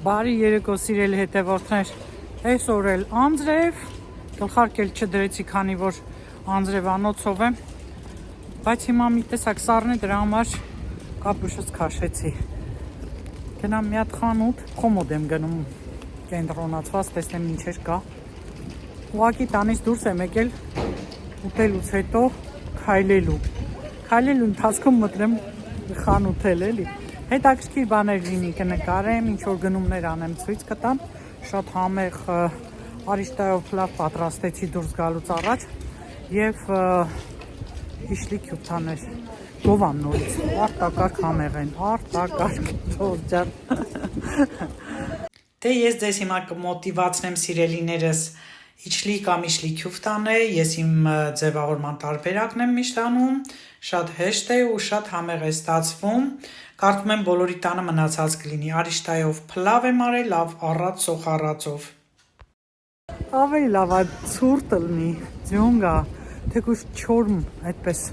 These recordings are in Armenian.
Բարի երեկո սիրելի հետևորդներ, այսօր էլ անձրև, գլխարկել չդրեցի, քանի որ անձրևանոցով եմ, բայց հիմա մի տեսակ սառն է, դրա համար կապուշս քաշեցի։ Գնամ մի հատ խանութ, խոմոդ եմ գնում կենտրոնացված, տեսնեմ ինչեր կա։ Ուղղակի տանից դուրս եմ եկել ուտելուց հետո քայլելու ընթացքում մտնեմ խանութ էլի։ Հետաքրքիր բաներ լինի կնկարեմ, ինչ որ գնումներ անեմ ցույց կտամ, շատ համեղ արիշտայով փլավ պատրաստեցի դուրս գալուց առաջ եւ իշլի քյութաներ գովամ նորից, արտակարգ համեղ են, արտակարգ ջան։ Դե ես ձեզ հիմա կմոտիվացնեմ սիրելիներս իչլի կամ իշլի քյութան է, ես իմ ձևավորման տարբերակն եմ միշտ անում, շատ հեշտ է ու շատ համեղ է ստացվում, կարծում եմ բոլորի տանը մնացած կլինի, արիշտայով փլավ եմ արել, լավ առած սոխառածով։ Ավելի լավ է ցուրտ լինի, ձյունգա, թեկուզ չորմ այդպես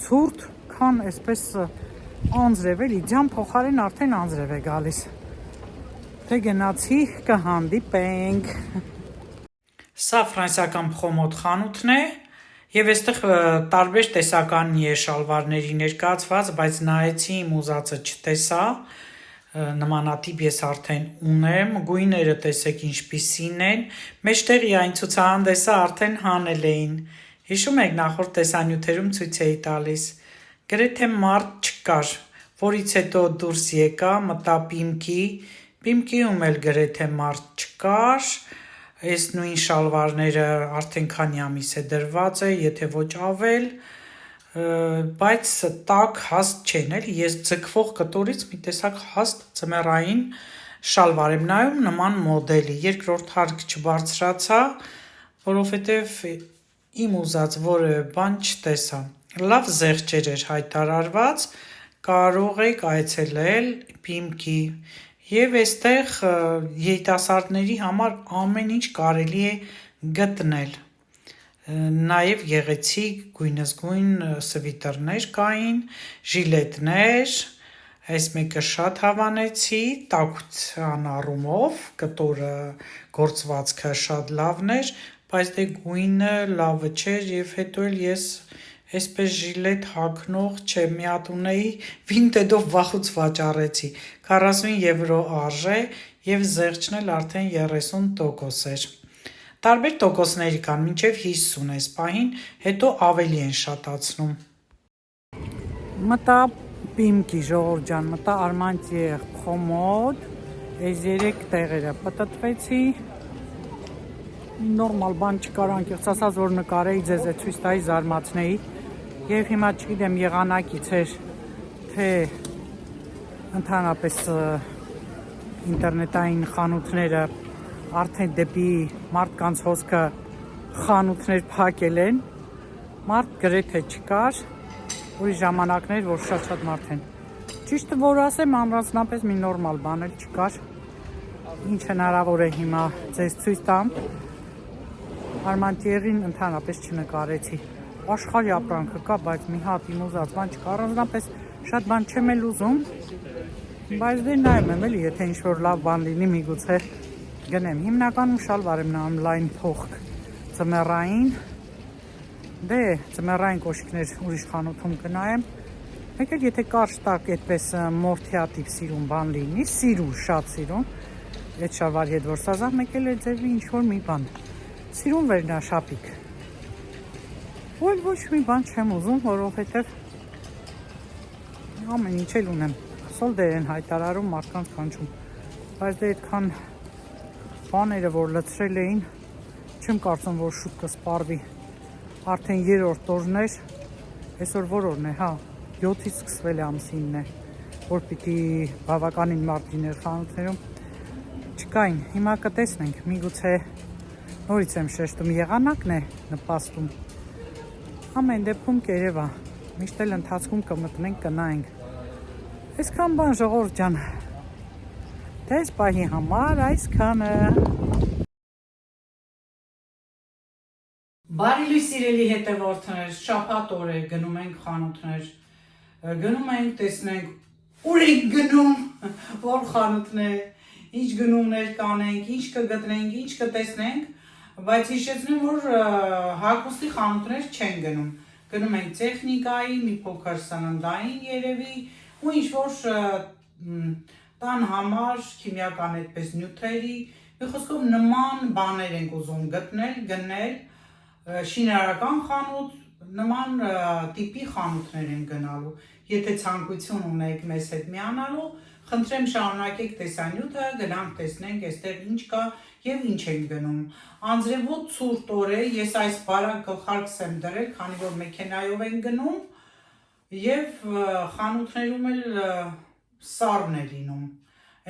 ցուրտ, քան այսպես անձրև էլի, ջան փոխարեն արդեն անձրև է գալիս։ Թե գնացի կհանդիպենք։ Սա ֆրանսիական խոմոդ խանութն է եւ այստեղ տարբեր տեսականի է շալվարների ներկայացված, բայց նայեցի իմ ուզածը չտեսա, նմանատիպ ես արդեն ունեմ, գույները տեսեք ինչպիսին են, մեջտեղի այն ցուցահանդեսը արդեն հանել էին, հիշում եք նախորդ տեսանյութերում ցույց էի տալիս, գրեթե մարդ չկար, որից հետո դուրս եկա, մտա Պիմկիում էլ գրեթե մարդ չկար, այս նույն շալվարները արդեն քանի ամիս է դրված է, եթե ոչ ավել, բայց տակ հաստ չեն էլի, ես ձգվող կտորից մի տեսակ հաստ ձմեռային շալվար եմ նայում նման մոդելի, երկրորդ հարկ չբարձրացա, որովհետև իմ ուզած որևէ բան չտեսա, լավ զեղչեր էր հայտարարված, կարող եք այցելել Պիմկի, եւ այստեղ երիտասարդների համար ամեն ինչ կարելի է գտնել, նաեւ գեղեցիկ գույնզգույն սվիթերներ կային, ժիլետներ, այս մեկը շատ հավանեցի, տաքության առումով, կտորը գործվածքը շատ լավն էր, բայց դե գույնը լավը չէր եւ հետո էլ ես այսպես ժիլետ հագնող չեմ, մի հատ ունեի, Vinted-ով վախուց վաճառեցի, 40 եվրո արժե եւ զեղչն էլ արդեն 30% էր։ Տարբեր տոկոսների կան, մինչև 50 այս պահին, հետո ավելի են շատացնում։ Մտա Պիմկի ժողովուրդ ջան, մտա Արմանտիե խոմոդ, այս 3 տեղերը պտտվեցի, նորմալ բան չկար, անկեղծ ասած, որ նկարեի ձեզ է ցույց տայի զարմացնեի, եւ հիմա չգիտեմ եղանակից էր, թե ընդհանրապես ինտերնետային խանութները արդեն դեպի մարդկանց հոսքը խանութներ փակել են, մարդ գրեթե չկար, ուրիշ ժամանակներ, որ շատ մարդ են։ Ճիշտը որ ասեմ, ամրացնապես մի նորմալ բան էլ չկար, ինչ հնարավոր է հիմա ձեզ ցույց տամ, Արմանտիերին ընդհանրապես չնկարեցի, աշխարհի ապրանքը կա, բայց մի հատ իմ ուզած բան չկա, առանձնապես շատ բան չեմ էլ ուզում, բայց դե նայում եմ էլի, եթե ինչ-որ լավ բան լինի, միգուցե գնեմ, հիմնականում շալվար եմ նայում լայն թողք, ձմեռային, դե ձմեռային կոշիկներ ուրիշ խանութում կնայեմ, մեկ էլ եթե կարճ տակ այդպես մորթիատիպ սիրուն բան լինի, շատ սիրուն, այդ շալվարի հետ որ սազավ, մեկ էլ այդ ձևի ինչ-որ մի բան, սիրուն վերնաշապիկ, ու էլ ոչ մի բան չեմ ուզում, որովհետև ամեն ինչ էլ ունեմ, սոլդեր են հայտարարում մարդկանց կանչում, բայց դե այդքան բաները, որ լցրել էին, չեմ կարծում, որ շուտ կսպառվի, արդեն 3-րդ օրն էր, այսօր որ օրն է, 7-ից սկսվել է ամսինն է, որ պիտի բավականին մարդ լիներ խանութներում, չկային, հիմա կտեսնենք, միգուցե նորից եմ շեշտում, եղանակն է նպաստում, ամեն դեպքում կերևա, միշտ էլ ընթացքում կմտնենք, կնայենք, այսքան բան ժողովուրդ ջան, դες պահի համար այսքանը։ Բարի լույս սիրելի հետևորդներ, շաբաթ օր է գնում ենք խանութներ, գնում ենք տեսնենք ուր ենք գնում, որ խանութներ, ինչ գնումներ կանենք, ինչ կգտնենք, ինչ կտեսնենք, բայց հիշեցնեմ, որ հագուստի խանութներ չեն գնում։ Գնում ենք տեխնիկայի, մի փոքր սննդային երևի, ու ինչ-որ տան համար քիմիական այդպես նյութերի, մի խոսքով նման բաներ ենք ուզում գնել, շինարարական խանութ, նման տիպի խանութներ են գնալու։ Եթե ցանկություն ունեք մեզ հետ միանալու, խնդրեմ շարունակեք տեսանյութը, գնանք տեսնենք այստեղ ինչ կա եւ ինչ են գնում։ Անձրևոտ ցուրտ օր է, ես այս բարակ գլխարկս եմ դրել, քանի որ մեքենայով են գնում եւ խանութներում էլ սառն է լինում։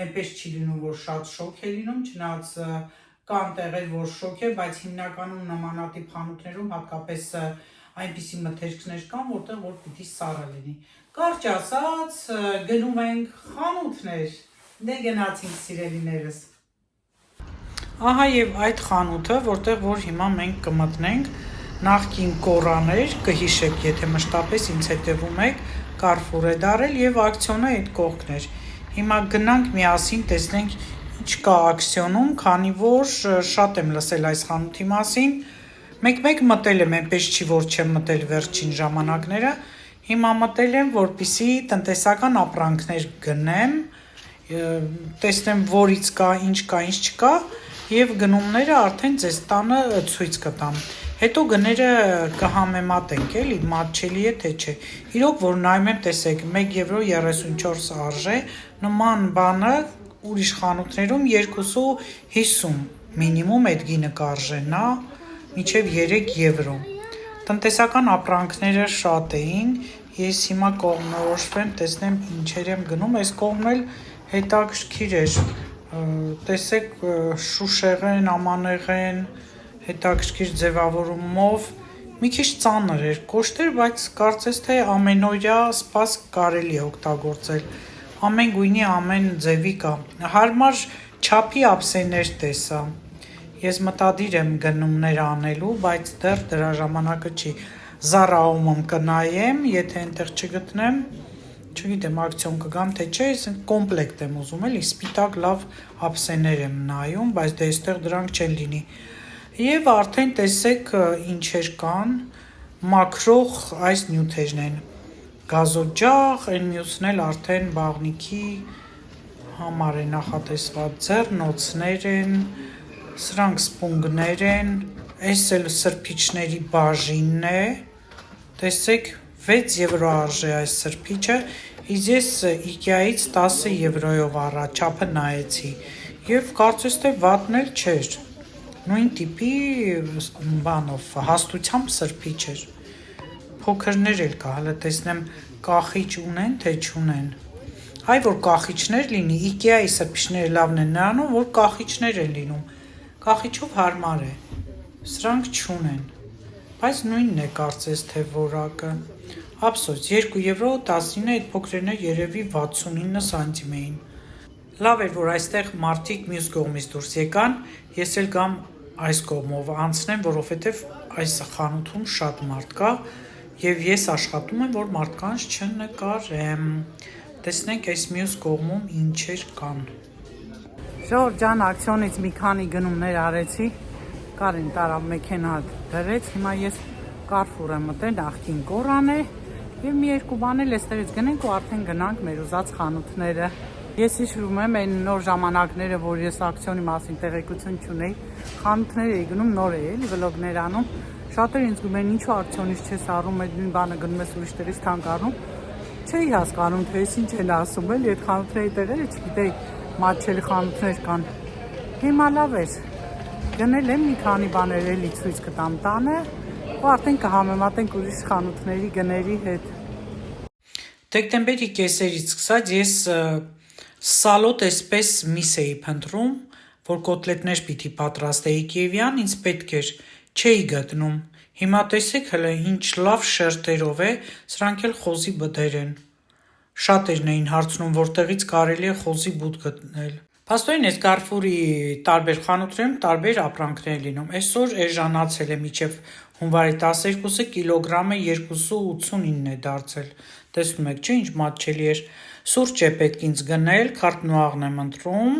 Այնպես չի լինում, որ շատ շոկ է լինում, չնայած կան տեղեր, որ շոկ է, բայց հիմնականում նմանատիպ խանութներում հատկապես այնպիսի մթերքներ կան, որտեղ որ պիտի սառը լինի։ Կարճ ասած, գնում ենք խանութներ, դե գնացինք սիրելիներս։ Ահա եւ այդ խանութը, որտեղ որ հիմա մենք կմտնենք, նախկին կորաներ, կհիշեք, եթե մշտապես ինձ հետևում եք, Carrefour է դարել եւ ակցիոնը այդ կողքներ։ Հիմա գնանք միասին տեսնենք ինչ կա ակցիոնում, քանի որ շատ եմ լսել այս խանութի մասին։ Մեկ-մեկ մտել եմ, այնպես չի, որ չեմ մտել վերջին ժամանակները։ Հիմա մտել եմ, որպեսզի տնտեսական ապրանքներ գնեմ, տեսնեմ որից կա, ինչ չկա, եւ գնումները արդեն ձեզ տանը ցույց կտամ։ Հետո գները կհամեմատենք, էլի, մատչելի է թե չէ։ Իրոք որ նայում եմ, տեսեք, 1 եվրո 34 արժե, նման բանը ուրիշ խանութներում 2.50 մինիմում այդ գինը կարժենա, մինչև 3 եվրո։ Տնտեսական ապրանքները շատ էին, ես հիմա կողմնորոշվեմ, տեսնեմ ինչեր եմ գնում, այս կողմն էլ հետաքրքիր էր, տեսեք շուշեղեն, ամանեղեն, հետաքրքիր ձևավորումով, մի քիչ ծանր էր, կոշտ էր, բայց կարծես թե ամենօրյա սպասք կարելի է օգտագործել, ամեն գույնի, ամեն ձևի կա, հարմար չափի ափսեներ տեսա, ես մտադիր եմ գնումներ անելու, բայց դեռ դրա ժամանակը չի, Zara-ում կնայեմ, եթե այնտեղ չգտնեմ, չգիտեմ ակցիոն կգամ թե չէ, ես կոմպլեկտ եմ ուզում, էլի սպիտակ լավ ափսեներ եմ նայում, բայց դե այստեղ դրանք չեն լինի։ Եվ արդեն տեսեք ինչեր կան, մաքրող այս նյութերն են, գազօջախ, այն մյուսն էլ արդեն բաղնիքի համար է նախատեսված, ձեռնոցներ են, սրանք սպունգներ են, այս էլ սրբիչների բաժինն է, տեսեք 6 եվրո արժե այս սրբիչը, իսկ ես IKEA-ից 10 եվրոյով առա, չափը նայեցի, եւ կարծես թե վատն էլ չէր, նույն տիպի բանով, հաստությամբ սրբիչ էր, փոքրներ էլ կա, հələ տեսնեմ կախիչ ունեն, թե չունեն, այ որ կախիչներ լինի, IKEA-ի սրբիչները լավն են նրանում, որ կախիչներ են լինում, կախիչով հարմար է, սրանք չունեն, բայց նույնն է կարծես թե որակը, ափսոս 2 եվրո 19 այդ փոքրերն երևի 69 սանտիմ էին, լավ էր որ այստեղ մարդիկ մյուս կողմից դուրս եկան, ես էլ գամ այս կողմով անցնեմ, որովհետև այս խանութում շատ մարդ կա եւ ես աշխատում եմ, որ մարդկանց չնկարեմ, տեսնենք այս մյուս կողմում ինչեր կան։ Ժողովուրդ ջան, ակցիոնից մի քանի գնումներ արեցի, Կարեն տարավ մեքենա դրեց, հիմա ես Carrefour եմ մտել, նախկին կորան է եւ մի երկու բան էլ էստեղից գնենք ու արդեն գնանք մեր ուզած խանութները։ Ես հիշում եմ այն նոր ժամանակները, որ ես ակցիոնի մասին տեղեկություն չունեի, խանութներ էի գնում, նոր էի էլի վլոգներ անում, շատերը ինձ գում են ինչու ակցիոնից չես առնում, այդ նույն բանը գնում ես ուրիշ տեղից թանկ առնում, չէի հասկանում, թե ես ինչ են ասում, էլի այդ խանութների տեղերը չգիտեի, մատչելի խանութներ կան։ Հիմա լավ էր։ Գնել եմ մի քանի բաներ էլի ցույց կտամ տանը, ու արդեն կհամեմատենք ուրիշ խանութների գների հետ։ Դեկտեմբերի կեսերից սկսած ես սալոտ էսպես միս էի փնտրում, որ կոտլետներ պիտի պատրաստեի Կիևյան, ինձ պետք էր, չէի գտնում։ Հիմա տեսեք հələ ինչ լավ շերտերով է, սրանք էլ խոզի բդեր են։ Շատերն էին հարցնում, որտեղից կարելի է խոզի բուտ գտնել։ Փաստորեն այս Carrefour-ի տարբեր խանութներում տարբեր ապրանքներ լինում։ Այսօր էժանացել է մինչև հունվարի 12-ը կիլոգրամը 2.89 է դարձել։ Տեսնում եք, չէ՞ ինչ մատչելի էր։ Սուրճ է պետք ինձ գնել, քարտնուաղն եմ ընտրում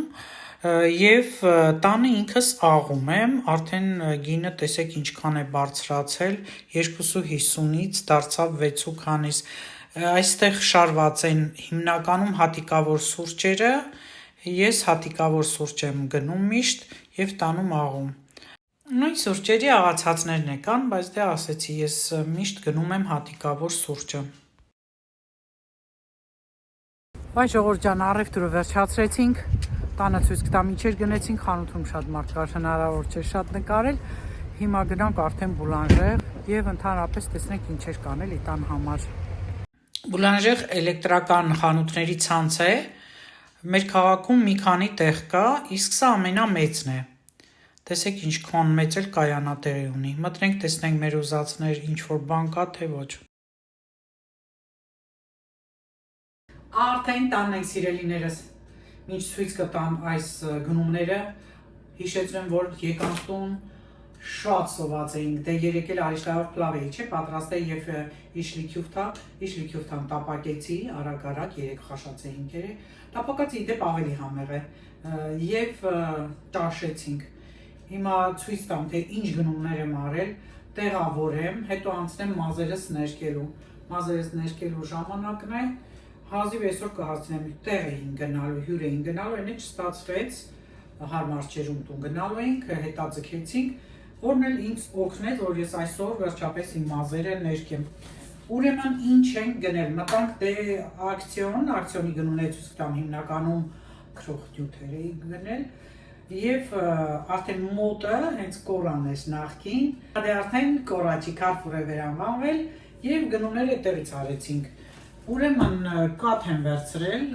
եւ տանը ինքս աղում եմ, արդեն գինը տեսեք ինչքան է բարձրացել, 2.50-ից դարձավ 6.40. Այստեղ շարված են հիմնականում հատիկավոր սուրճերը, ես հատիկավոր սուրճ եմ գնում միշտ եւ տանում աղում։ Նույն սուրճերի աղացածներն է կան, բայց դե ասեցի, ես միշտ գնում եմ հատիկավոր սուրճը։ Վայ ժողովուրդ ջան, առևտուրը վերջացրեցինք, տանը ցույց կտամ ինչեր գնեցինք, խանութում շատ մարդ կար, հնարավոր չէր շատ նկարել, հիմա գնանք արդեն բուլանժեր եւ ընդհանրապես տեսնենք ինչեր կան էլի տան համար։ Բուլանժեր էլեկտրական խանութների ցանց է, մեր քաղաքում մի քանի տեղ կա, իսկ սա ամենամեծն է։ Տեսեք ինչքան մեծ էլ կայանատեղի ունի, մտնենք տեսնենք մեր ուզածներ ինչ-որ բան կա, թե ոչ։ Արդեն տանն ենք սիրելիներս, մինչ ցույց կտամ այս գնումները, հիշեցրեմ, որ եկանք տուն, շատ սոված էինք, դե երեկ էլ արիշտայով պլավ էի, չէ, պատրաստել եւ իշլիքյուվթան տապակեցի, արագ երեկ խաշած էինք երեկ, տապակացի դեպ ավելի համեղ է, եւ ճաշեցինք։ Հիմա ցույց տամ, թե ինչ գնումներ եմ արել, տեղավորեմ, հետո անցնեմ մազերս ներկելու։ Մազերս ներկելու ժամանակն է, հազիվ այսօր կհասցնեմ, տեղ էին գնալու, հյուր էին գնալու, այնը չստացվեց, հարմար չէր տուն գնալու էինք, հետաձգեցինք, որն էլ ինձ օգնեց, որ ես այսօր վերջապես իմ մազերը ներկեմ։ Ուրեմն ինչ ենք գնել, մտանք դե ակցիոնի գնումները ցույց տամ հիմնականում քրող դյութեր էի գնել, Եվ արդեն մոտը հենց կորան էր նախքին, դե արդեն կորաչի Carrefour է վերանվանվել եւ գնումները այդտեղից արեցինք։ Ուրեմն կաթ եմ վերցրել,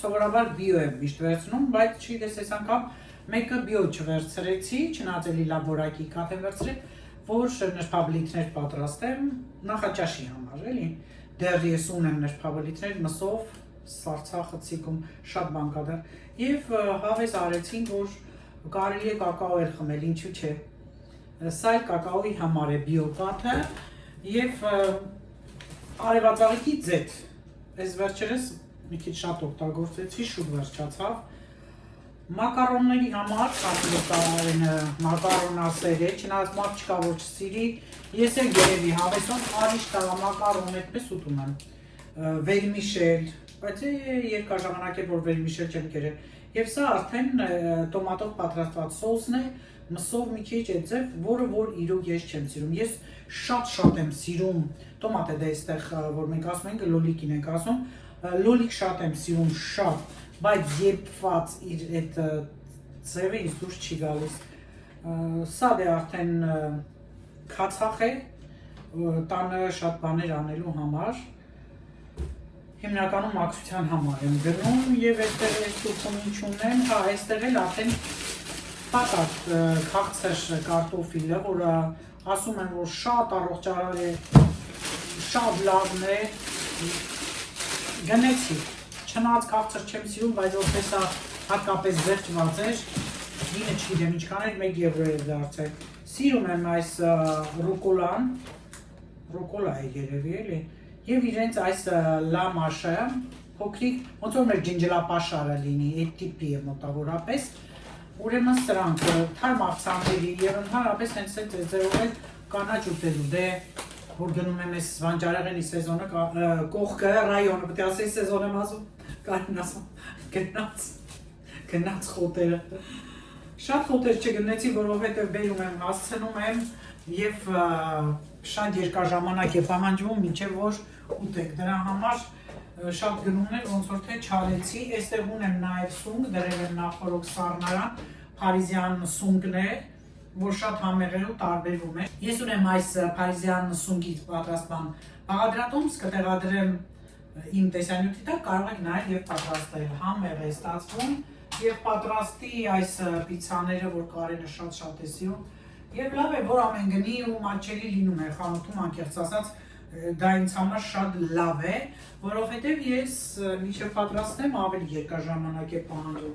սովորաբար բիո եմ միշտ վերցնում, բայց չգիտես այս անգամ մեկը բիո չվերցրեցի, չնայած էլի լավ որակի կաթ եմ վերցրել, որ նրբաբլիթներ պատրաստեմ նախաճաշի համար, էլի։ Դեռ ես ունեմ նրբաբլիթներ մսով, սարցախցիկում շատ բան կա դեռ եւ հավես արեցինք, որ կարելի է կակաո էլ խմել, ինչու՞ չէ։ Սա էլ կակաոյի համար է բիո կաթը եւ արևածաղիկի ձեթ։ Այս վերջերս մի քիչ շատ օգտագործեցի, շուտ վերջացավ։ Մակարոնների համար մակարոնասեր է, չնայած մարդ չկա որ չսիրի, ես էլ երևի հավեսով արիշտա մակարոն այդպես ուտում եմ։ Վերմիշել, բայց երկար ժամանակ է որ վերմիշել չեմ կերել։ Եվ սա արդեն տոմատով պատրաստված սոսն է, մսով մի քիչ է ձև, որը որ իրոք ես չեմ սիրում։ Ես շատ եմ սիրում, տոմատը դե այստեղ որ մենք ասում ենք լոլիկին ենք ասում, լոլիկ շատ եմ սիրում, շատ, բայց եփված իր այդ ձևը ինձ դուրս չի գալիս։ Սա դե արդեն քացախ է, տանը շատ բաներ անելու համար։ Հիմնականում մաքրության համար եմ գնում եւ այստեղ այս տուփում ինչ ունեմ, հա, այստեղ էլ արդեն պատատ քաղցր կարտոֆիլը, որը ասում են, որ շատ առողջարար է, շատ լավն է, գնեցի, չնայած քաղցր չեմ սիրում, բայց որպես հատկապես վերջված էր, գինը չգիտեմ ինչքան էր, 1 եվրո էր դարձել, սիրում եմ այս ռուկոլան, ռուկոլա է երևի էլի, Եվ իրենց այս լամաշը, փոքրիկ, ոնց որ մեր ջինջլապաշարը լինի, այդ տիպի է մոտավորապես, ուրեմն սրանք թարմ աղցանների եւ ընդհանրապես հենց այդ ձևով էլ կանաչ ուտելու, դե որ գնում եմ այս վանջարեղենի սեզոնը, կողքը, ռայոնը, պետք է ասեի սեզոն եմ ասում, կարին ասում, գնաց խոտերը, շատ խոտեր չգնեցի, որովհետեւ բերում եմ, հասցնում եմ եւ շատ երկար ժամանակ է պահանջվում, մինչեւ որ ուտեք, դրա համար շատ գնումներ ոնց որ թե չարեցի, այստեղ ունեմ նաև սունկ, դրել եմ նախորոք սառնարան, Փարիզյան սունկն է, որ շատ համեղ է ու տարբերվում է։ Ես ունեմ այս Փարիզյան սունկից պատրաստ բան բաղադրատոմս, կտեղադրեմ իմ տեսանյութի տակ, կարող եք նաև եւ պատրաստել, համեղ է ստացվում եւ պատրաստի այս պիցցաները, որ Կարենը շատ է սիրում, եւ լավ է, որ ամեն գնի ու մատչելի լինում է խանութում, անկեղծ ասած, դա ինձ համար շատ լավ է, որովհետև ես մինչև պատրաստեմ ավելի երկար ժամանակ է պահանջում։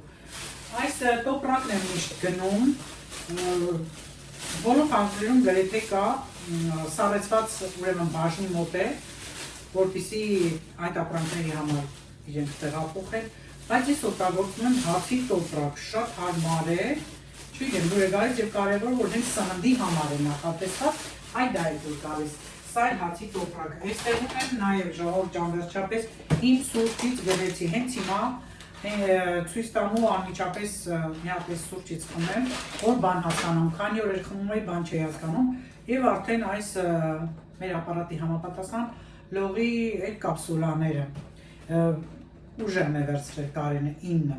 Այս տոպրակն եմ միշտ գնում, բոլոր խանութներում գրեթե կա սառեցված ուրեմն բաժնի մոտ է, որպեսզի այդ ապրանքների համար իրենք տեղափոխել, բայց ես օգտագործում եմ հացի տոպրակ, շատ հարմար է, չգիտեմ, դուր է գալիս եւ կարեւոր որ հենց սննդի համար է նախատեսված, այդ դա է դուր գալիս, սա է հացի տոպրակը, այստեղ ունեմ նաեւ ժողով ջան վերջապես իմ սուրճից գրեցի, հենց հիմա ցույց տալու անմիջապես մի հատ սուրճից խմեմ, որ բան հասկանում, քանի օր խմում էի, բան չի հասկանում, եւ արդեն այս մեր ապարատի համապատասխան լողի այդ կապսուլաները ուժերն է վերցրել Կարենը 9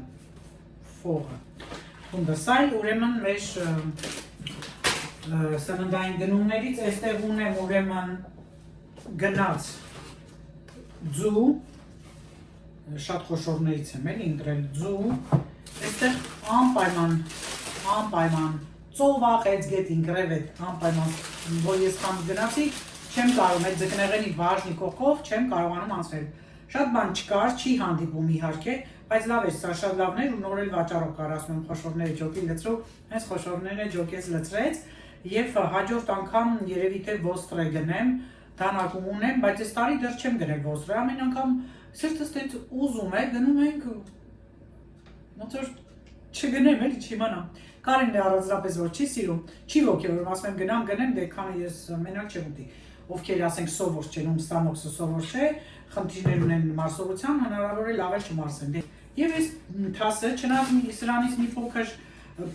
ֆողը։ Հունդասայլ ուրեմն մեր սննդային գնումներից այստեղ ունեմ ուրեմն գնաց ձու, շատ խոշորներից եմ էլի ընտրել ձու, այստեղ անպայման ծովախեց գետին գրևետ անպայման, որ ես խամ գնացի, չեմ կարող այդ ձկնեղենի բաժնի կողքով չեմ կարողանում անցնել։ Շատ բան չկար, չի հանդիպում իհարկե, բայց լավ է, սա շատ լավն էր ու նոր էլ վաճառով կար, ասում եմ խոշորները ջոկի լցրու, հենց խոշորները ջոկես լցրեց եւ հաջորդ անգամ երևի թե ոստր գնեմ, դանակում ունեմ, բայց այս տարի դեռ չեմ գնել ոստր, ամեն անգամ սրտս տենց ուզում է, գնում ենք ոնց որ չգնեմ էլի չիմանամ։ Կարենն է առանձնապես որ չի սիրում, չի ոգևորում, ասում եմ գնամ, դե քանի ես մենակ չեմ ուտի։ Ովքեր ասենք սովոր չեն, ում ստամոքսը սովոր չէ, խնդիրներ ունեն մարսողության, հնարավոր է լավ է չմարսեն։ Եվ այս թասը, չնայած սրանից մի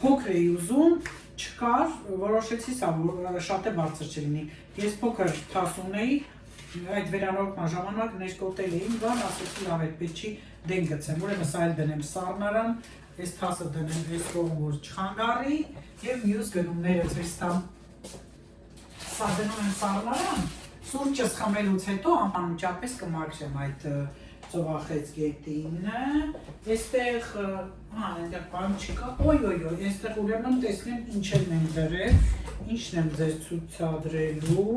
փոքր էի ուզում, չկար, որոշեցի սա, որ շատ է բարձր չլինի։ Ես փոքր թաս ունեի, այդ վերանորոգման ժամանակ ներկոտել էի, բան ասեցի լավ է, պետք չի դեն գցեմ, ուրեմն սա էլ դնեմ սառնարան, այս թասը դնեմ այս կողմ որ չխանգարի եւ մյուս գնումները ցույց տամ։ Սա դնում եմ սառնարան, սուրճս խմելուց հետո անմիջապես կմաքրեմ այդ ծովախեց գետինը, այստեղ այնտեղ բան չկա, այստեղ ուրեմն տեսնեմ ինչ եմ դրել, ինչն եմ ձեզ ցուցադրելու,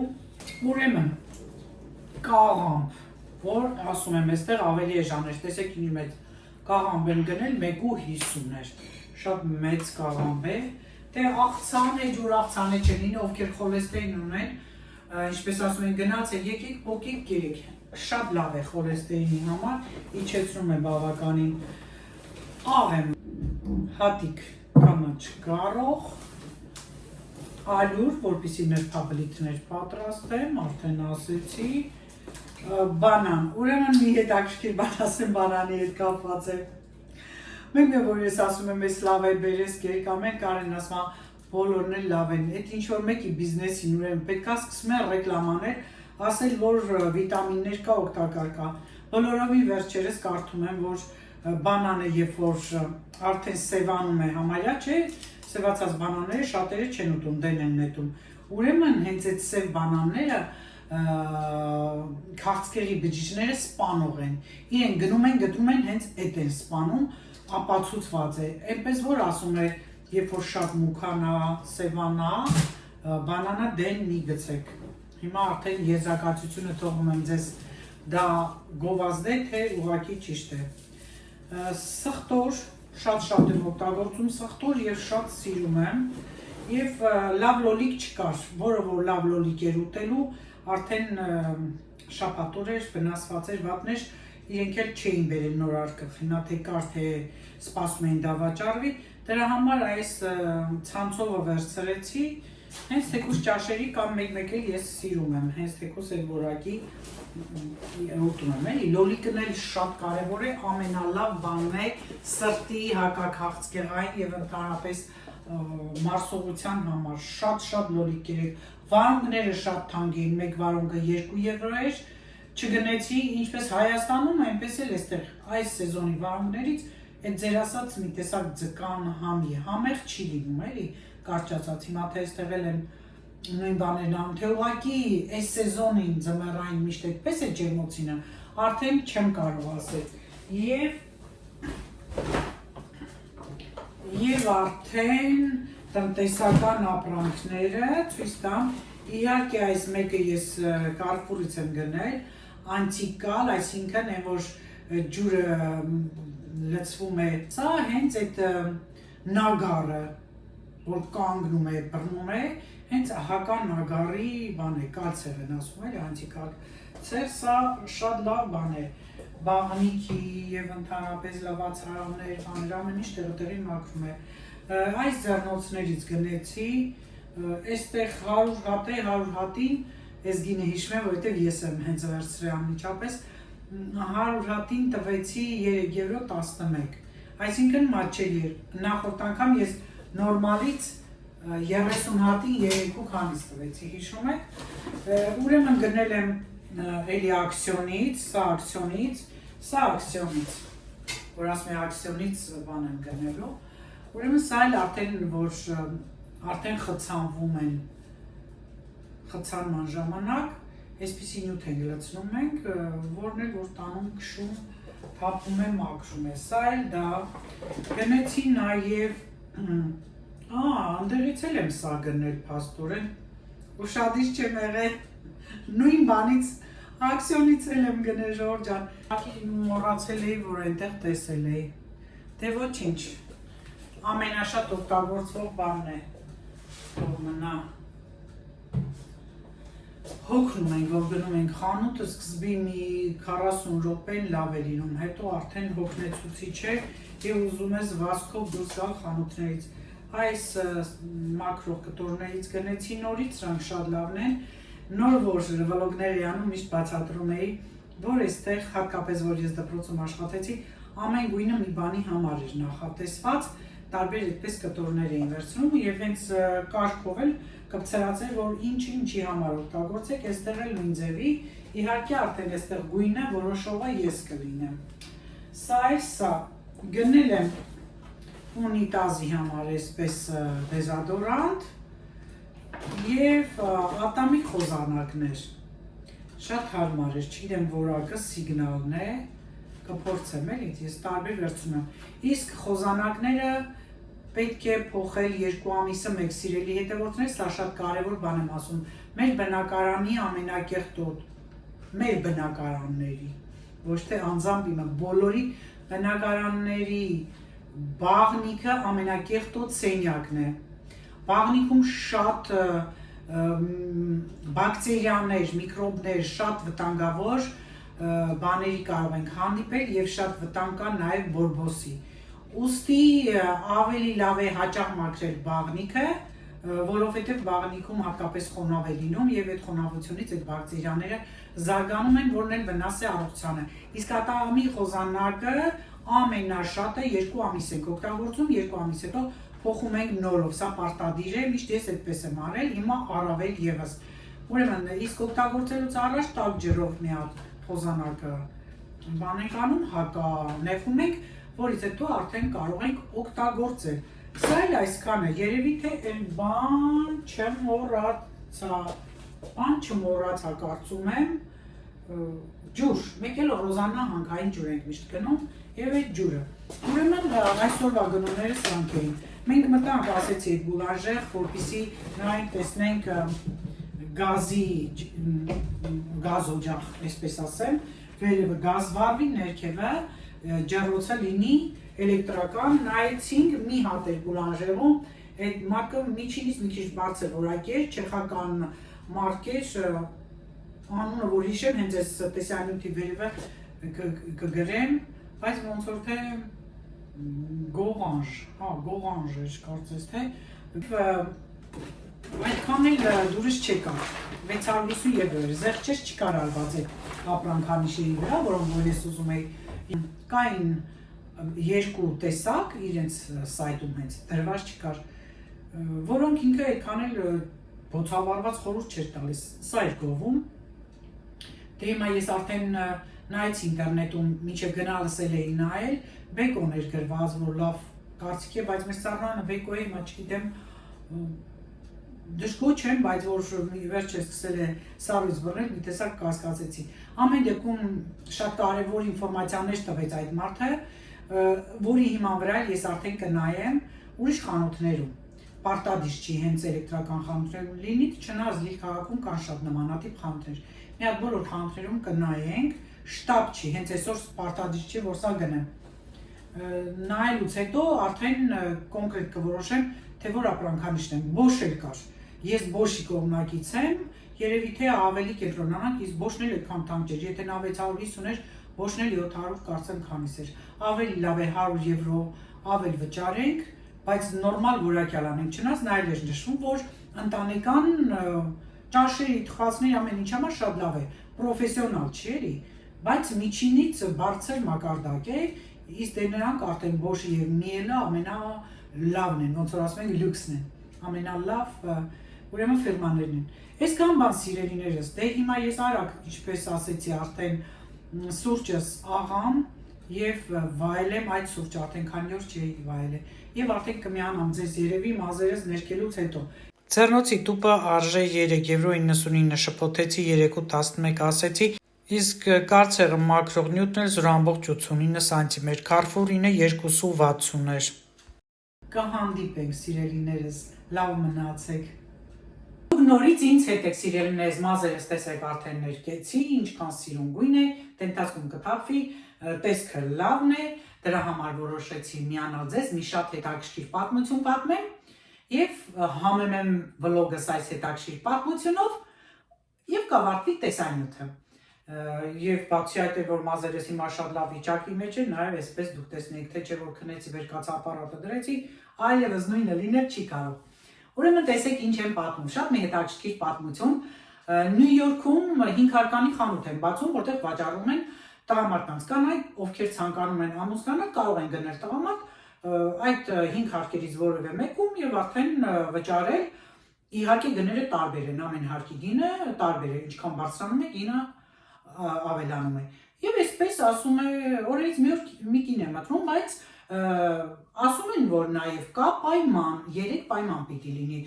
ուրեմն կաղամբ, որ ասում եմ այստեղ ավելի էժան էր, տեսեք ինձ մեծ կաղամբ եմ գնել 1.50 էր, շատ մեծ կաղամբ է, դե աղցան է, ջուր աղցան է չեն ինը, ովքեր խոլեստերին ունեն, ինչպես ասում են գնաց է եկեք պոկիկ գերեք, շատ լավ է խոլեստերինի համար, իջեցնում է բավականին, աղ եմ հատիկ կանաչ գարող, ալյուր, որպեսզի նրբաբլիթներ պատրաստեմ, արդեն ասեցի, բանան, ուրեմն մի հետաքրքիր բան ասեմ բանանի հետ կապված է։ Մենք որ ես ասում եմ ես լավ է բերես կերք ամեն Կարեն ասում բոլորն էլ լավ են, այդ ինչ որ մեկի բիզնեսին ուրեմն պետք է սկսում են ռեկլամաներ, ասել որ վիտամիններ կա, օգտակար կա։ Բոլորովին վերջերս կարդում եմ որ բանանը երբ որ արդեն սևանում է համարյա, չէ, սևացած բանանները շատերը չեն ուտում, դեն են նետում։ Ուրեմն հենց այդ սև բանանները քաղցկեղի բջիջները սպանող են, իրեն գնում են գտնում են հենց այդ են սպանում, ապացուցված է, այնպես որ ասում է, երբ որ շատ մուքանա, սևանա, բանանա դեն մի գցեք, հիմա արդեն եզրակացությունը թողում եմ ձեզ, դա գովազդ է, թե ուղղակի ճիշտ է, սխտոր, շատ եմ օգտագործում սխտոր և շատ սիրում եմ, և լավ լոլիկ չկար, որը որ լավ լոլիկ էր ուտելու, արդեն շապատոր էր, վնասված էր, վատներ, իրենք էլ չէին բերել նոր արկղինա, թե կար, թե սպասում էին դա վաճառվի, դրա համար այս ցանցովը վերցրեցի, հենց թեկուս ճաշերի կամ մեկ էլ ես սիրում եմ, հենց թեկուս էլ որակի ուտում եմ, էլի, լոլիկն էլ շատ կարևոր է, ամենալավ բանն է սրտի հակաքաղցկեղային և ընդհանրապես մարսողության համար, շատ լոլիկ կերեք, վարունգները շատ թանկ էին, մեկ վարունգը 2 եվրո էր, չգնեցի, ինչպես Հայաստանում, այնպես էլ էստեղ այս սեզոնի վարունգներից այդ ձեր ասած մի տեսակ ձկան համի, համեղ չի լինում, էլի, կարճացած, հիմա թե էստեղ էլ եմ նույն բաներն անում, թե ուղղակի այս սեզոնին ձմեռային միշտ այդպես է ջերմոցինը, արդեն չեմ կարող ասել, և արդեն տնտեսական ապրանքները ցույց տամ, իհարկե այս մեկը ես Carrefour-ից եմ գնել, անտիկալ, այսինքն այն որ ջուրը լցվում է, սա հենց այդ նագարը, որ կանգնում է, բռնում է, հենց հական նագարի բան է, կալցեր են ասում էլ, անտիկալ, սա շատ լավ բան է, բաղնիքի եւ ընդհանրապես լավացարաններ, ամեն ինչ տեղի մաքրում է։ Այս ձեռնոցներից գնեցի, այստեղ 100 հատ է, 100 հատին, ես գինը հիշում եմ, որովհետեւ ես եմ հենց վերցրել անմիջապես, 100 հատին տվեցի 3 €11, այսինքն մատչելի էր։ Նախորդ անգամ ես նորմալից 30 հատին 2 քանիս տվեցի, հիշում եք։ Ուրեմն գնել եմ էլի ակցիոնից, սա ակցիոնից, որ ասում է ակցիոնից բան եմ գնելու։ Ուրեմն սա էլ արդեն խցանվում են, խցանման ժամանակ, այսպիսի նյութ ենք լցնում ենք, որն էլ որ տանում քշում, թափում է, մաքրում է։ Սա էլ դա, գնեցի նաև, ընդեղից էլ եմ սա գնել փաստորեն, ուշադիր չեմ եղել, նույն բանից, ակցիոնից էլ եմ գնել Ժորժ ջան, մոռացել էի, որ այնտեղ տեսել էի, դե ոչինչ, ամենաշատ օգտագործվող բանն է, որ մնա, հոգնում ենք, որ գնում ենք խանութը, սկզբի մի 40 րոպեն լավ է լինում, հետո արդեն հոգնեցուցիչ է և ուզում ես վազքով դուրս գալ խանութներից, այս մակրող կտորներից գնեցի նորից, սրանք շատ լավն են, նոր որ վլոգներ էի անում, միշտ բացատրում էի, որ այստեղ հատկապես որ ես դպրոցում աշխատեցի, ամեն գույնը մի բանի համար էր նախատեսված, տարբեր այդպես կտորներ էին վերցնում և հենց կարգով էլ կպցրացել, որ ինչի համար օգտագործեք, այստեղ էլ նույն ձևի, իհարկե արդեն այստեղ գույնը որոշողը ես կլինեմ։ Սա է սա, գնել եմ ունիտազի համար այսպես դեզադորանտ և ատամի խոզանակներ, շատ հարմար էր, չգիտեմ որակը սիգնալն է, կփորձեմ էլի, ես տարբեր վերցնում եմ, իսկ խոզանակները պետք է փոխել 2 ամիսը մեկ սիրելի հետևորդներ, սա շատ կարևոր բան եմ ասում, մեր բնակարանի ամենակեղտոտ, մեր բնակարանների, ոչ թե անձամբ իմը, բոլորի բնակարանների բաղնիքը ամենակեղտոտ սենյակն է, բաղնիքում շատ բակտերիաներ, միկրոբներ, շատ վտանգավոր բաների կարող ենք հանդիպել և շատ վտանգ կա նաև բորբոսի, ուստի ավելի լավ է հաճախ մաքրել բաղնիքը, որովհետև բաղնիքում հատկապես խոնավ է լինում և այդ խոնավությունից այդ բակտերիաները զարգանում են, որն էլ վնաս է առողջությանը, իսկ ատամի խոզանակը ամենաշատը 2 ամիս ենք օգտագործում, 2 ամիս հետո փոխում ենք նորով, սա պարտադիր է, միշտ ես այդպես եմ արել, հիմա առավել ևս, ուրեմն իսկ օգտագործելուց առաջ տաք ջրով մի հատ խոզանակը բան ենք անում, հականեխում ենք, որից հետո արդեն կարող ենք օգտագործել, սա էլ այսքանը, երևի թե էլ բան չմոռացա կարծում եմ, ջուր, մեկ էլ Ռոզաննա հանքային ջուր ենք միշտ գնում և այդ ջուրը, ուրեմն այսօրվա գնումները սրանք էին, մենք մտանք ասեցի այդ բուլանժեղ, որպեսզի նայենք տեսնենք գազ օջախ, այսպես ասեմ, վերևը գազ վառվի, ներքևը ջեռոցը լինի էլեկտրական, նայեցինք մի հատ էր բուլանժեղում, այդ մարկը միջինից մի քիչ բարձր որակ էր, չեխական մարկ էր, անունը որ հիշեմ, հենց այս տեսանյութի վերևը կգրեմ, բայց ոնց որ թե գողանժ էր կարծես թե, այդքան էլ դուրս չեկան, 650 €, զեղչեր չկար արված այդ ապրանքանիշերի վրա, որոնք որ ես ուզում էի, կային 2 տեսակ իրենց սայտում հենց դրված չկար, որոնք ինքը այդքան էլ բոցավառված խորհուրդ չէր տալիս, սա էր գովում, դե հիմա ես արդեն նայեցի ինտերնետում, մինչև գնալս էլ էի նայել, բեկոն էր գրված, որ լավ կարծիք է, բայց մեր սառնանը բեկո է, հիմա չգիտեմ, դժգոհ չեմ, բայց որ վերջը սկսել է սառույց բռնել, մի տեսակ կասկածեցի, ամեն դեպքում շատ կարևոր ինֆորմացիաներ տվեց այդ մարդը, որի հիման վրա ես արդեն կնայեմ ուրիշ խանութներում, պարտադիր չի հենց էլեկտրական խանութներում լինի, չնայած Լիլ քաղաքում կան շատ նմանատիպ խանութներ, մի հատ բոլոր խանութներում կնայենք, շտապ չի, հենց այսօր պարտադիր չի, որ սա գնեմ, նայելուց հետո արդեն կոնկրետ կորոշեմ, թե որ ապրանքանիշն եմ, Bosch էլ կար, ես Bosch-ի կողմնակից եմ, երևի թե ավելի կենտրոնանանք, իսկ Bosch-ն էլ այդքան թանկ չէր, եթե նա 650 էր, Ոչն էլ 700 կարծեմ քանիս էր։ Ավելի լավ է 100 եվրո ավել վճարենք, բայց նորմալ որակյալ անենք, չնայած նա էլ էր նշվում, որ ընտանեկան ճաշերի, թխվածների ամեն ինչ համար շատ լավ է, պրոֆեսիոնալ չի էլի, բայց միջինից բարձր մակարդակ է, իսկ դե նրանք արդեն Bosch եւ Miele ամենալավն են, ոնց որ ասում են լյուքսն են, ամենալավ ուրեմն ֆիրմաներն են։ Այսքան բան սիրելիներս, դե հիմա ես արագ, ինչպես ասեցի, արդեն սուրճս աղամ եւ վայելեմ այդ սուրճը, արդեն քանի օր չի վայելել եւ արդեն կմիանամ ձեզ երևի մազերս ներկելուց հետո։ Ձեռնոցի տուփը արժե 3.99 շփոթեցի 3.11 ասեցի, իսկ կարծեղը մակրողնյութն էլ 0.89 սանտիմետր, Carrefour-ինը 2.60 էր։ Կհանդիպենք սիրելիներս, լավ մնացեք։ Նորից ինձ հետ եք սիրելիներս, մազերս տեսեք արդեն ներկեցի, ինչքան սիրուն գույն է, տենտասկում կթափվի, տեսքը լավն է, դրա համար որոշեցի միանալ ձեզ, մի շատ հետաքրքիր պատմություն պատմեմ եւ համեմեմ վլոգս այս հետաքրքիր պատմությունով եւ կավարտվի տեսանյութը։ Եվ բացի այդ որ մազերս հիմա շատ լավ վիճակի մեջ է, նաեւ այսպես դուք տեսնեք, թե չէ որ քնեցի վերկաց ապարատը դրեցի, այլևս նույնը լինել չի կարող։ Ուրեմն տեսեք ինչ եմ պատմում, շատ մի հետաքրքիր պատմություն։ Նյու Յորքում 5 հարկանի խանութ են բացում, որտեղ վաճառում են տղամարդկանց կանայք, ովքեր ցանկանում են ամուսնանալ, կարող են գնել տղամարդ այդ 5 հարկերից որևէ մեկում եւ արդեն վճարել։ Իհարկե գները տարբեր են, ամեն հարկի գինը տարբեր է, ինչքան բարձրանում է, գինը ավելանում է։ Եվ այսպես ասում է, օրերից մի կին է մտնում, բայց ասում են, որ նաև կա պայման, 3 պայման պիտի լինի,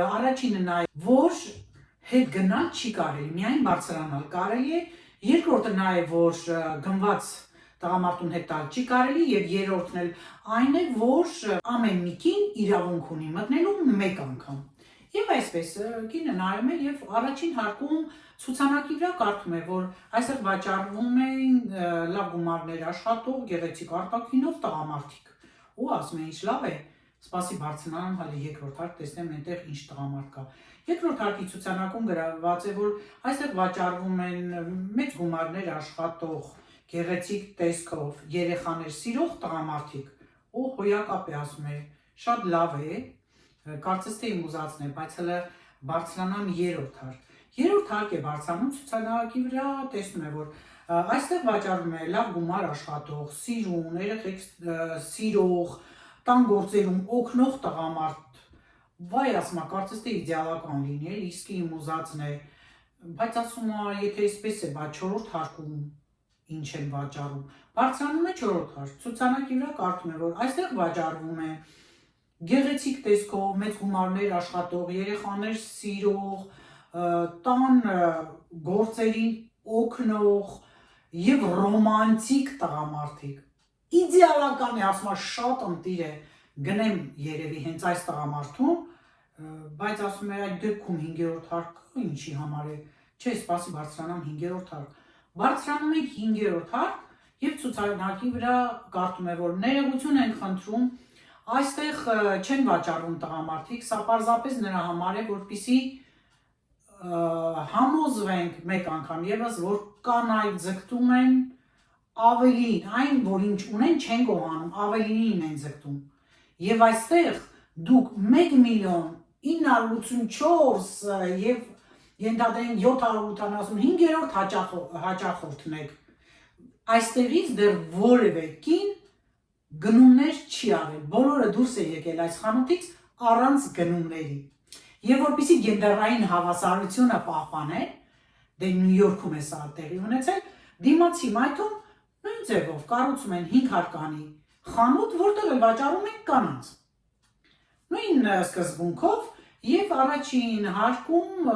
առաջինը նաև, որ հետ գնալ չի կարելի, միայն բարձրանալ կարելի է, երկրորդը նաև, որ գնված տղամարդուն հետ տալ չի կարելի և երրորդն էլ այն է, որ ամեն մի կին իրավունք ունի մտնելու մեկ անգամ։ Եվ այսպես կինը նայում է և առաջին հարկում ցուցանակի վրա կարդում է, որ այստեղ վաճառվում են լավ գումարներ աշխատող գեղեցիկ արտաքինով տղամարդիկ։ Ու ասում է ինչ լավ է, սպասի բարձրանամ հալի երկրորդ հարկ տեսնեմ այնտեղ ինչ տղամարդ կա։ Երկրորդ հարկի ցուցանակում գրված է, որ այստեղ վաճառվում են մեծ գումարներ աշխատող գեղեցիկ տեսքով երեխաներ սիրող տղամարդիկ։ Ու հոյակապ է ասում է, շատ լավ է, կարծես թե իմ ուզածն է, բայց հələ բարձրանամ երրորդ հարկ։ Երրորդ հարկ է բարձրանում ցուցանակի վրա, տեսնում է, որ այստեղ վաճառվում է լավ գումար աշխատող, սիրուն, երեխեք սիրող, տան գործերում օգնող տղամարդ։ Վայ ասում է, կարծես թե իդեալական լինի, իսկ իմ ուզածն է, բայց ասում է, եթե այսպես է, բայց չորրորդ հարկում ինչ են վաճառում։ Բարձրանում է չորրորդ հարկ, ցուցանակի վրա կարդում է, որ այստեղ վաճառվում է գեղեցիկ տեսքով, մեծ գումարներ աշխատող, երեխաներ սիրող, տան գործերին օգնող եւ ռոմանտիկ տղամարդիկ։ Իդեալական է, ասում է, շատ ընտիր է, գնեմ երևի հենց այս տղամարդուն, բայց ասում է այդ դեպքում 5-րդ հարկը ինչի համար է, չէ, սպասի բարձրանամ 5-րդ հարկ։ Բարձրանում է 5-րդ հարկ եւ ցուցանակի վրա կարդում է, որ ներողություն են խնդրում, այստեղ չեն վաճառում տղամարդիկ, սա պարզապես նրա համար է, որպեսզի համոզվենք մեկ անգամ եւս, որ կանայք ձգտում են ավելին, այն, որ ինչ ունեն, չեն գողանում, ավելին են ձգտում։ Եվ այստեղ դուք 1.984 եւ ենթադրենք 785-րդ հաճախորդն եք։ Այստեղից դեռ որևէ կին գնումներ չի արել, բոլորը դուրս է եկել այս խանութից առանց գնումների։ Եվ որպեսզի գենդերային հավասարությունը պահպանել, դե Նյու Յորքում է սա տեղի ունեցել, դիմացի մայթում նույն ձևով կառուցում են 5 հարկանի խանութ, որտեղ էլ վաճառում են կանանց։ Նույն սկզբունքով եւ առաջին հարկում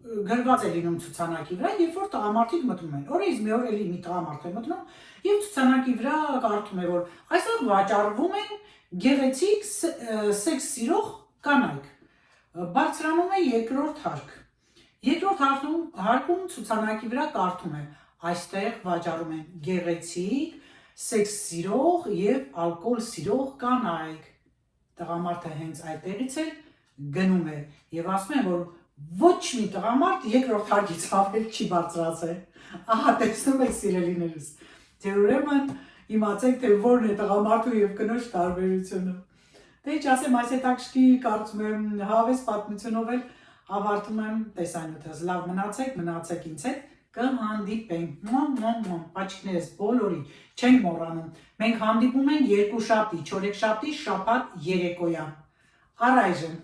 գրված է լինում ցուցանակի վրա, երբ որ տղամարդիկ մտնում են։ Օրից մի օր էլի մի տղամարդ է մտնում եւ ցուցանակի վրա կարդում է, որ այստեղ վաճառվում են գեղեցիկ սեքս սիրող կանայք։ Բարձրանում է երկրորդ հարկ։ Երկրորդ հարկում ցուցանակի վրա կարդում է. այստեղ վաճառում են գեղեցիկ սեքս սիրող եւ ալկոհոլ սիրող կանայք։ Տղամարդը հենց այդտեղից էլ գնում է եւ ասում են, որ ոչ մի տղամարդ երկրորդ հարկից ավել չի բարձրացել։ Ահա տեսնում եք սիրելիներս։ Դե ուրեմն իմացեք, թե որն է տղամարդու եւ կնոջ տարբերությունը։ Դե ինչ ասեմ, այս հետաքրքիր կարծում եմ հավես պատմությունով էլ ավարտում եմ տեսանյութս։ Լավ մնացեք ինձ հետ, կհանդիպենք։ Պաչիկներս բոլորի չենք մոռանում։ Մենք հանդիպում ենք երկուշաբթի, չորեքշաբթի, շաբաթ երեկոյան։ Առայժմ